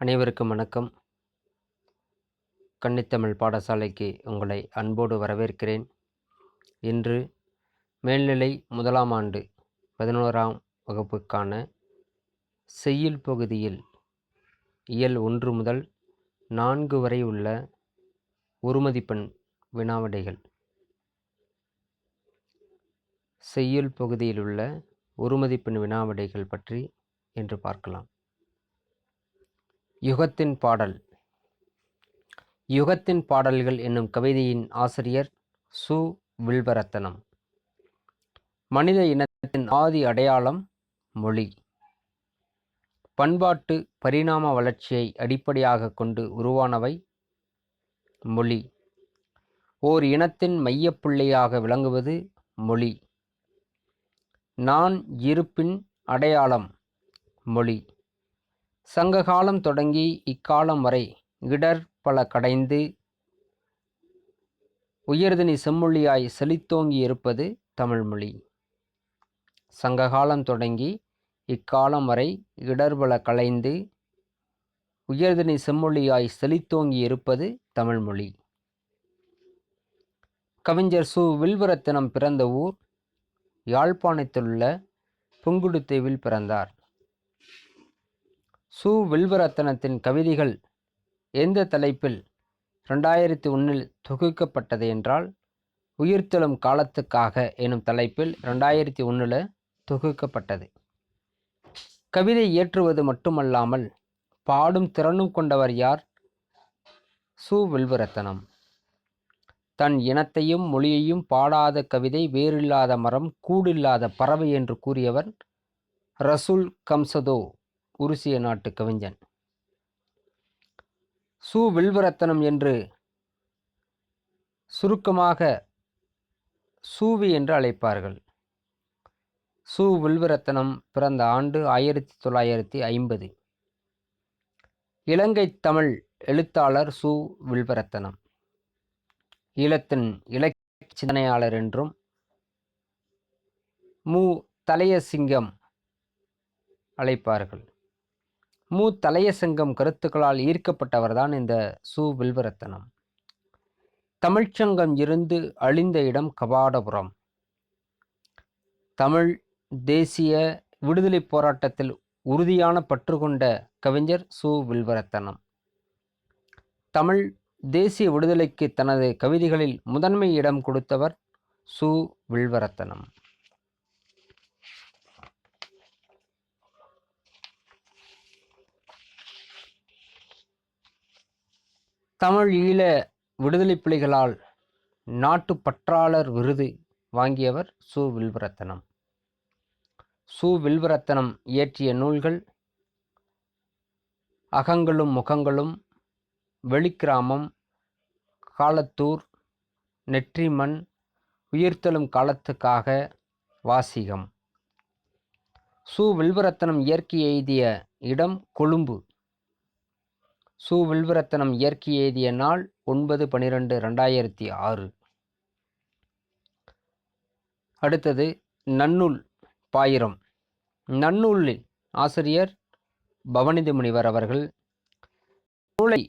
அனைவருக்கும் வணக்கம். கன்னித்தமிழ் பாடசாலைக்கு உங்களை அன்போடு வரவேற்கிறேன். இன்று மேல்நிலை 1ஆம் ஆண்டு 11ஆம் வகுப்புக்கான செய்யுள் பகுதியில் இயல் 1 முதல் 4 வரை உள்ள ஒருமதிப்பெண் வினாவிடைகள். செய்யுள் பகுதியில் உள்ள ஒருமதிப்பெண் வினாவிடைகள் பற்றி இன்று பார்க்கலாம். யுகத்தின் பாடல். யுகத்தின் பாடல்கள் என்னும் கவிதையின் ஆசிரியர் சு. வில்வரத்தனம். மனித இனத்தின் ஆதி அடையாளம் மொழி. பண்பாட்டு பரிணாம வளர்ச்சியை அடிப்படையாக கொண்டு உருவானவை மொழி. ஓர் இனத்தின் மையப்புள்ளியாக விளங்குவது மொழி. நான் இருப்பின் அடையாளம் மொழி. சங்ககாலம் தொடங்கி இக்காலம் வரை இடர் பல கடைந்து உயர்தனி செம்மொழியாய் செழித்தோங்கி இருப்பது தமிழ்மொழி. சங்ககாலம் தொடங்கி இக்காலம் வரை இடர்பல களைந்து உயர்தனி செம்மொழியாய் செழித்தோங்கி இருப்பது தமிழ்மொழி. கவிஞர் சு. வில்வரத்தனம் பிறந்த ஊர் யாழ்ப்பாணத்திலுள்ள புங்குடுதீவில் பிறந்தார். சு. வில்வரத்தனத்தின் கவிதைகள் எந்த தலைப்பில் 2001 தொகுக்கப்பட்டது என்றால் உயிர்த்தெழும் காலத்துக்காக எனும் தலைப்பில் 2001 தொகுக்கப்பட்டது. கவிதை இயற்றுவது மட்டுமல்லாமல் பாடும் திறனும் கொண்டவர் யார்? சு. வில்வரத்தனம். தன் இனத்தையும் மொழியையும் பாடாத கவிதை வேறில்லாத மரம் கூடில்லாத பறவை என்று கூறியவர் ரசூல் கம்சதோ, உருசிய நாட்டு கவிஞன். சு. வில்வரத்தனம் என்று சுருக்கமாக சூவி என்று அழைப்பார்கள். சு. வில்வரத்தனம் பிறந்த ஆண்டு 1950. இலங்கை தமிழ் எழுத்தாளர் சு. வில்வரத்தனம். ஈழத்தின் இலக்கிய சிந்தனையாளர் என்றும் மு. தலையசிங்கம் அழைப்பார்கள். மு. தலையசிங்கம் கருத்துக்களால் ஈர்க்கப்பட்டவர்தான் இந்த சு. வில்வரத்தனம். தமிழ்ச்சங்கம் இருந்து அழிந்த இடம் கபாடபுரம். தமிழ் தேசிய விடுதலை போராட்டத்தில் உறுதியான பற்று கொண்ட கவிஞர் சு. வில்வரத்தனம். தமிழ் தேசிய விடுதலைக்கு தனது கவிதைகளில் முதன்மை இடம் கொடுத்தவர் சு. வில்வரத்தனம். தமிழ் ஈழ விடுதலை புலிகளால் நாட்டு பற்றாளர் விருது வாங்கியவர் சு. வில்வரத்தனம். சு. வில்வரத்தனம் இயற்றிய நூல்கள் அகங்களும் முகங்களும், வெளிக்கிராமம், காலத்தூர், நெற்றிமண், உயிர்த்தெழும் காலத்துக்காக, வாசிகம். சு. வில்வரத்தனம் இயற்கை எய்திய இடம் கொழும்பு. சு. வில்வரத்தனம் இயற்கை எய்திய நாள் 9/12/2006. அடுத்தது நன்னூல் பாயிரம். நன்னூலில் ஆசிரியர் பவனிது முனிவர் அவர்கள். நூலை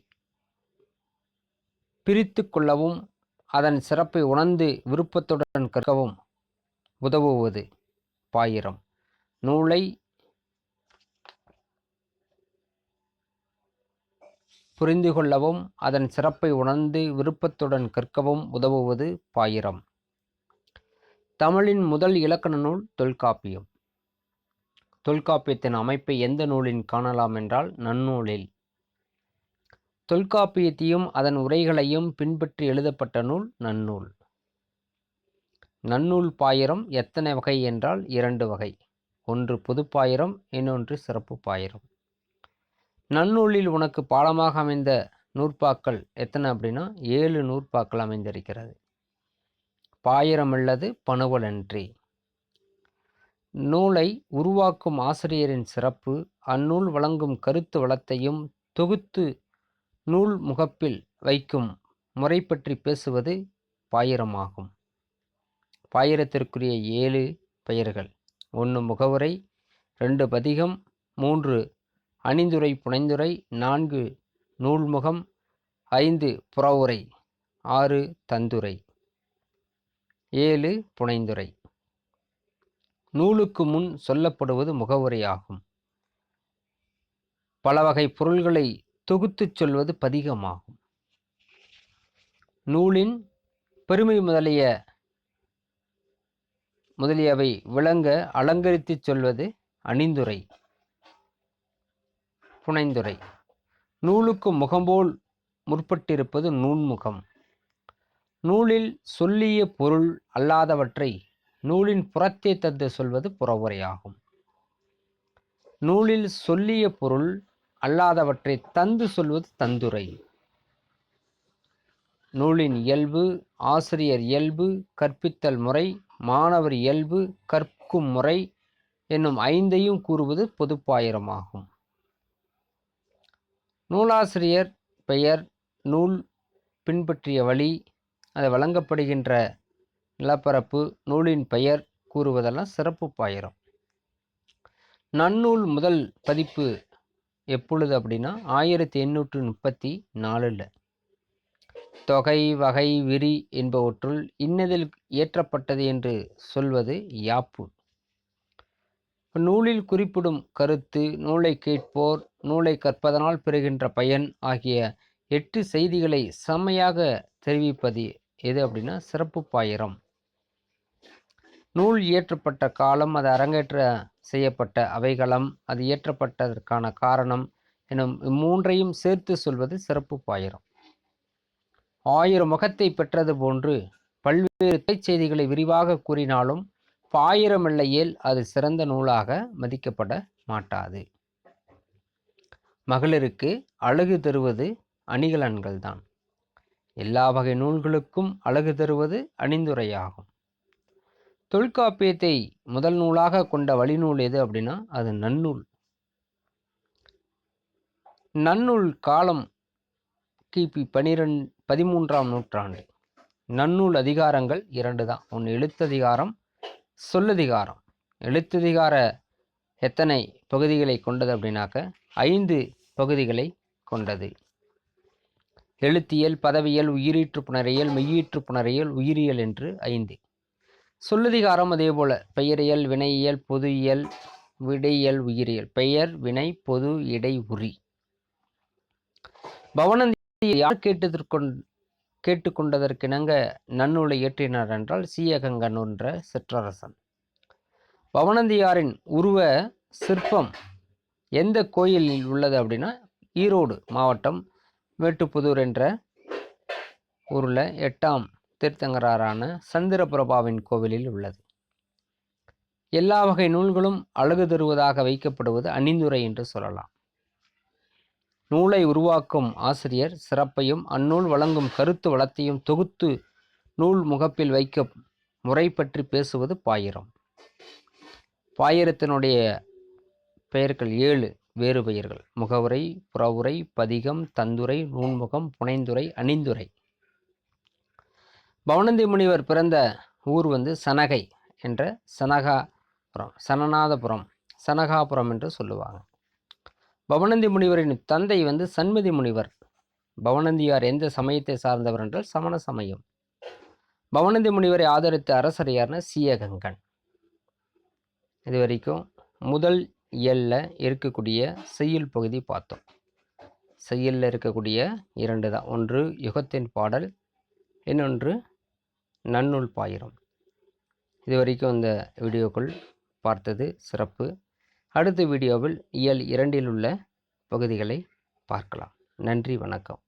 பிரித்து கொள்ளவும் அதன் சிறப்பை உணர்ந்து விருப்பத்துடன் கற்கவும் உதவுவது பாயிரம். நூலை புரிந்து கொள்ளவும் அதன் சிறப்பை உணர்ந்து விருப்பத்துடன் கற்கவும் உதவுவது பாயிரம். தமிழின் முதல் இலக்கண நூல் தொல்காப்பியம். தொல்காப்பியத்தின் அமைப்பை எந்த நூலில் காணலாம் என்றால் நன்னூலில். தொல்காப்பியத்தையும் அதன் உரைகளையும் பின்பற்றி எழுதப்பட்ட நூல் நன்னூல். நன்னூல் பாயிரம் எத்தனை வகை என்றால் 2 வகை. ஒன்று பொதுப்பாயிரம், இன்னொன்று சிறப்பு பாயிரம். நன்னூலில் உனக்கு பாடமாக அமைந்த நூற்பாக்கள் எத்தனை அப்படின்னா 7 நூற்பாக்கள் அமைந்திருக்கிறது. பாயிரம் அல்லது பணுவலன்றி. நூலை உருவாக்கும் ஆசிரியரின் சிறப்பு, அந்நூல் வழங்கும் கருத்து வளத்தையும் தொகுத்து நூல் முகப்பில் வைக்கும் முறை பற்றி பேசுவது பாயிரமாகும். பாயிரத்திற்குரிய 7 பெயர்கள்: 1 முகவுரை, 2 பதிகம், 3 அணிந்துரை புனைந்துரை, 4 நூல்முகம், 5 புறவுரை, 6 தந்துரை, 7 புனைந்துரை. நூலுக்கு முன் சொல்லப்படுவது முகவுரையாகும். பல வகை பொருள்களை தொகுத்துச் சொல்வது பதிகமாகும். நூலின் பெருமை முதலியவை விளங்க அலங்கரித்துச் சொல்வது அணிந்துரை, புனைந்துரை. நூலுக்கு முகம்போல் முற்பட்டிருப்பது நூன்முகம். நூலில் சொல்லிய பொருள் அல்லாதவற்றை நூலின் புறத்தே தந்து சொல்வது புறவுரையாகும். நூலில் சொல்லிய பொருள் அல்லாதவற்றை தந்து சொல்வது தந்துரை. நூலின் இயல்பு, ஆசிரியர் இயல்பு, கற்பித்தல் முறை, மாணவர் இயல்பு, கற்கும் முறை என்னும் 5ஐயும் கூறுவது பொதுப்பாயிரமாகும். நூலாசிரியர் பெயர், நூல் பின்பற்றிய வழி, அது வழங்கப்படுகின்ற நிலப்பரப்பு, நூலின் பெயர் கூறுவதெல்லாம் சிறப்பு பாயிரம். நன்னூல் முதல் பதிப்பு எப்பொழுது அப்படின்னா 1834. தொகை, வகை, விரி என்பவற்றுள் இன்னதில் இயற்றப்பட்டது என்று சொல்வது யாப்பு. நூலில் குறிப்பிடும் கருத்து, நூலை கேட்போர், நூலை கற்பதனால் பெறுகின்ற பயன் ஆகிய 8 செய்திகளை செம்மையாக தெரிவிப்பது எது அப்படின்னா சிறப்பு பாயிரம். நூல் இயற்றப்பட்ட காலம், அது அரங்கேற்ற செய்யப்பட்ட அவைகளம், அது இயற்றப்பட்டதற்கான காரணம் எனும் 3ஐயும் சேர்த்து சொல்வது சிறப்பு பாயிரம். 1000 முகத்தை பெற்றது போன்று பல்வேறு செய்திகளை விரிவாக கூறினாலும் பாயிரமில்லையேல் அது சிறந்த நூலாக மதிக்கப்பட மாட்டாது. மகளிருக்கு அழகு தருவது அணிகலன்கள்தான். எல்லா வகை நூல்களுக்கும் அழகு தருவது அணிந்துரையாகும். தொல்காப்பியத்தை முதல் நூலாக கொண்ட வழிநூல் எது அப்படின்னா அது நன்னூல். நன்னூல் காலம் கிபி 13ஆம் நூற்றாண்டு. நன்னூல் அதிகாரங்கள் 2 தான். ஒன்று எழுத்ததிகாரம், சொல்லதிகாரம். எழுத்ததிகார எத்தனை பகுதிகளை கொண்டது அப்படின்னாக்க 5 பகுதிகளை கொண்டது. எழுத்தியல், பதவியல், உயிரீற்று புணரியல், மெய்யீற்று புணரியல், உயிரியல் என்று 5. சொல்லதிகாரம் அதே போல பெயரியல், வினையியல், பொது இயல், விடையியல், உயிரியல். பெயர், வினை, பொது, இடை, உரி. பவணந்தி யார் கேட்டுக்கொண்டதற்கிணங்க நன்னூலை இயற்றினார் என்றால் சீயகங்கன் என்ற சிற்றரசன். பவணந்தியாரின் உருவ சிற்பம் எந்த கோயிலில் உள்ளது அப்படின்னா ஈரோடு மாவட்டம் மேட்டுப்புதூர் என்ற ஊரில் 8ஆம் தீர்த்தங்கரான சந்திரபிரபாவின் கோவிலில் உள்ளது. எல்லா வகை நூல்களும் அழகு தருவதாக வைக்கப்படுவது அணிந்துரை என்று சொல்லலாம். நூலை உருவாக்கும் ஆசிரியர் சிறப்பையும் அந்நூல் வழங்கும் கருத்து வளத்தையும் தொகுத்து நூல் முகப்பில் வைக்க முறை பற்றி பேசுவது பாயிரம். பாயிரத்தினுடைய பெயர்கள் 7 வேறு பெயர்கள்: முகவுரை, புறவுரை, பதிகம், தந்துரை, நூன்முகம், புனைந்துரை, அணிந்துரை. பவணந்தி முனிவர் பிறந்த ஊர் சனகை என்ற சனகாபுரம் என்று சொல்லுவாங்க. பவணந்தி முனிவரின் தந்தை சன்மதி முனிவர். பவணந்தியார் எந்த சமயத்தை சார்ந்தவர் என்றால் சமண சமயம். பவணந்தி முனிவரை ஆதரித்த அரசர் யாருன்னா சீயகங்கன். இது வரைக்கும் முதல் இயல்ல இருக்கக்கூடிய செய்யுள் பகுதி பார்த்தோம். செய்யுளில் இருக்கக்கூடிய 2 தான். ஒன்று யுகத்தின் பாடல், இன்னொன்று நன்னூல் பாயிரம். இது வரைக்கும் இந்த வீடியோக்குள் பார்த்தது சிறப்பு. அடுத்த வீடியோவில் இயல் 2இல் உள்ள பகுதிகளை பார்க்கலாம். நன்றி, வணக்கம்.